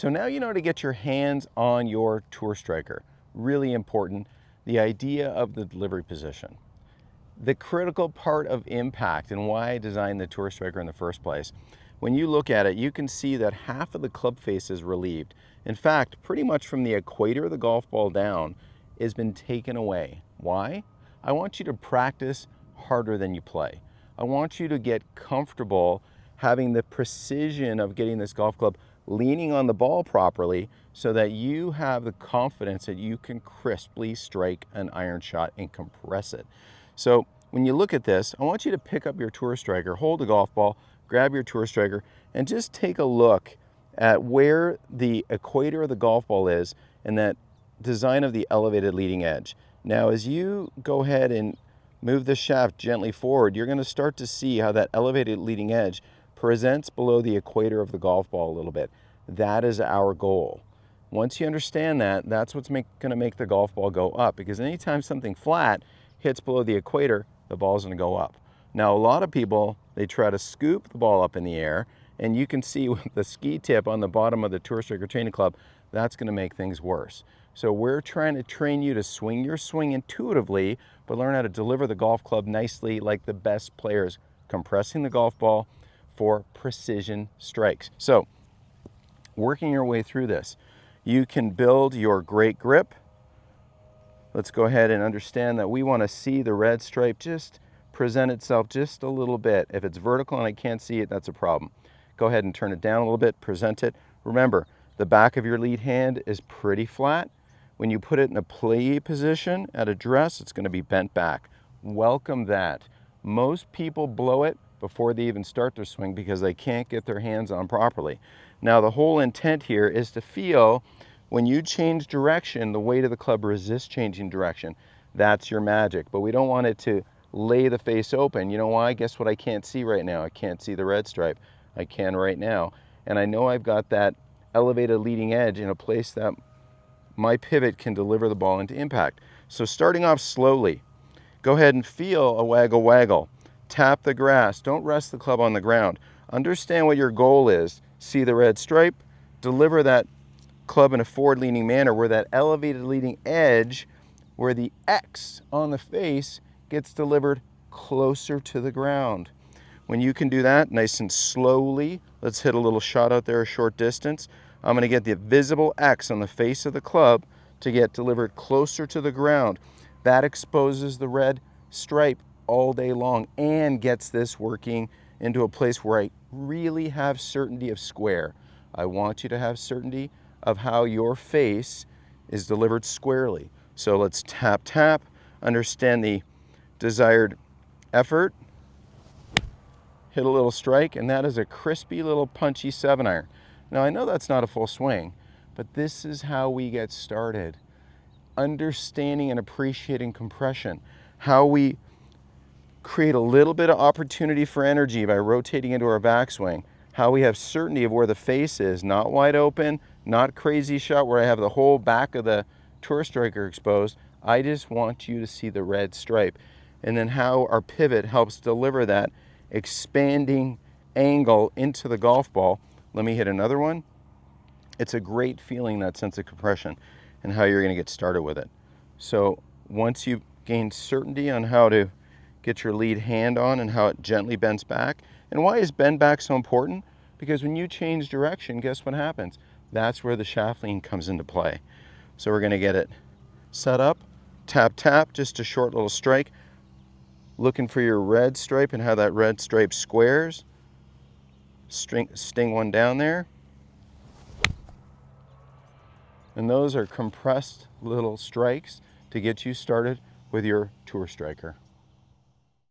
So now you know how to get your hands on your tour striker. Really important, the idea of the delivery position. The critical part of impact and why I designed the tour striker in the first place. When you look at it, you can see that half of the club face is relieved. In fact, pretty much from the equator of the golf ball down has been taken away. Why? I want you to practice harder than you play. I want you to get comfortable having the precision of getting this golf club leaning on the ball properly so that you have the confidence that you can crisply strike an iron shot and compress it. So when you look at this, I want you to pick up your tour striker, hold the golf ball, grab your tour striker, and just take a look at where the equator of the golf ball is and that design of the elevated leading edge. Now, as you go ahead and move the shaft gently forward, you're going to start to see how that elevated leading edge presents below the equator of the golf ball a little bit. That is our goal. Once you understand that, that's what's going to make the golf ball go up, because anytime something flat hits below the equator, the ball's going to go up. Now, a lot of people, they try to scoop the ball up in the air, and you can see with the ski tip on the bottom of the tour striker training club, that's going to make things worse. So we're trying to train you to swing your swing intuitively, but learn how to deliver the golf club nicely like the best players, compressing the golf ball for precision strikes. So working your way through this, you can build your great grip. Let's go ahead and understand that we want to see the red stripe just present itself just a little bit. If it's vertical and I can't see it, that's a problem. Go ahead and turn it down a little bit, present it. Remember, the back of your lead hand is pretty flat. When you put it in a plie position at address, it's going to be bent back. Welcome that. Most people blow it before they even start their swing because they can't get their hands on properly. Now, the whole intent here is to feel when you change direction, the weight of the club resists changing direction. That's your magic, but we don't want it to lay the face open. You know why? Guess what I can't see right now? I can't see the red stripe. I can right now. And I know I've got that elevated leading edge in a place that my pivot can deliver the ball into impact. So starting off slowly, go ahead and feel a waggle waggle. Tap the grass. Don't rest the club on the ground. Understand what your goal is. See the red stripe, deliver that club in a forward leaning manner where that elevated leading edge, where the X on the face gets delivered closer to the ground. When you can do that nice and slowly, let's hit a little shot out there a short distance. I'm going to get the visible X on the face of the club to get delivered closer to the ground. That exposes the red stripe all day long and gets this working into a place where I really have certainty of square. I want you to have certainty of how your face is delivered squarely. So let's tap, tap, understand the desired effort, hit a little strike, and that is a crispy little punchy 7-iron. Now, I know that's not a full swing, but this is how we get started. Understanding and appreciating compression, how we create a little bit of opportunity for energy by rotating into our backswing, how we have certainty of where the face is, not wide open, not crazy shot where I have the whole back of the tour striker exposed. I just want you to see the red stripe. And then how our pivot helps deliver that expanding angle into the golf ball. Let me hit another one. It's a great feeling, that sense of compression, and how you're going to get started with it. So once you gain certainty on how to get your lead hand on and how it gently bends back. And why is bend back so important? Because when you change direction, guess what happens? That's where the shaft lean comes into play. So we're going to get it set up, tap, tap, just a short little strike. Looking for your red stripe and how that red stripe squares. Sting one down there. And those are compressed little strikes to get you started with your tour striker.